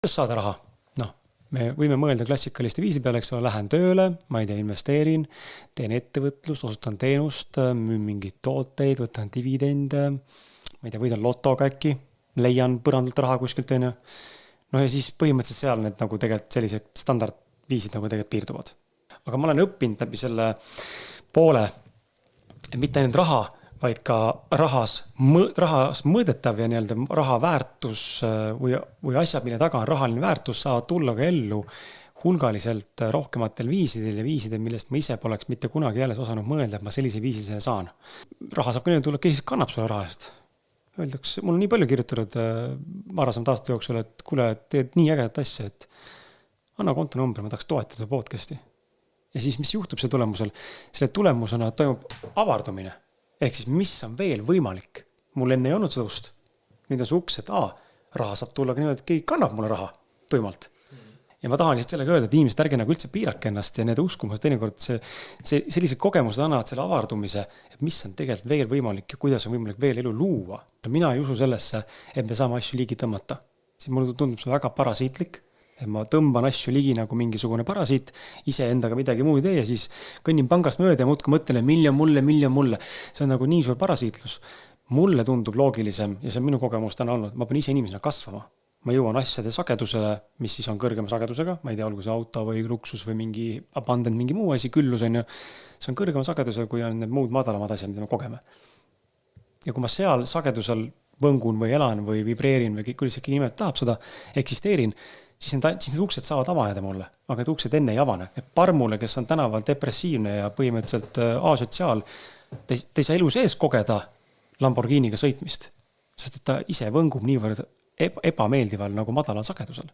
Kuidas saada raha? Me võime mõelda klassikaliste viisi peale, eks ole, lähen tööle, ma ei tea, investeerin, teen ettevõtlust, osutan teenust, müün mingeid tooteid, võtan dividende, ma ei tea, võidan lotoga äkki, leian põrandalt raha kuskilt, teine. Ja siis põhimõtteliselt seal need nagu tegelikult sellised standardviisid nagu tegelikult piirduvad. Aga ma olen õppinud läbi selle poole, et mitte ainult raha, vaid ka rahas mõõdetav ja nii-öelda raha väärtus või asjad, mille taga on rahaline väärtus, saavad tulla ka ellu hulgaliselt rohkematel viisidel ja viisidel, millest ma ise poleks mitte kunagi jälle osanud mõelda, et ma sellise viisi saan. Raha saab ka tulla, kes kannab sulle raha eest. Öeldaks, mul on nii palju kirjutatud varasemat aasta jooksul, et kuule, teed nii ägedat asja, et anna kontonumber, ma tahaks toetada podcasti. Ja siis, mis juhtub selle tulemusel? Selle tulemusena toimub avardumine. Ehk siis, mis on veel võimalik? Mul enne ei olnud seda ust. Nüüd on see uks, et raha saab tulla ka niimoodi, et keegi kannab mulle raha tuimalt. Ja ma tahan lihtsalt sellega öelda, et inimesed ärge nagu üldse piirake ennast ja need uskumus teinekord sellised kogemused annavad selle avardumise, et mis on tegelikult veel võimalik ja kuidas on võimalik veel elu luua. Mina ei usu sellesse, et me saame asju ligi tõmmata. Siis mulle tundub see väga parasiitlik. Et ma tõmban asju ligi nagu mingisugune parasiit, ise endaga midagi muud ei tee ja siis kõnnin pangast mööda ja muudkui mõtlen, miljon mulle. See on nagu nii suur parasiitlus. Mulle tundub loogilisem ja see on minu kogemus täna olnud, ma pean ise inimesena kasvama. Ma jõuan asjade sagedusele, mis siis on kõrgema sagedusega, ma ei tea, olgu see auto või luksus või mingi abandon, mingi muu asi, küllus on ju. See on kõrgema sagedusel, kui on need muud madalamad asjad, mida me kogeme. Ja kui ma seal sagedusel võngun või elan või vibreerin või kuidas äkki nimed tahab seda, eksisteerin, siis need uksed saavad avaneda mulle, aga need uksed enne ei avane. Et parmule, kes on tänaval depressiivne ja põhimõtteliselt asotsiaal, te ei saa elu sees kogeda Lamborghiniga sõitmist, sest et ta ise võngub niivõrd ebameeldival nagu madalal sagedusel.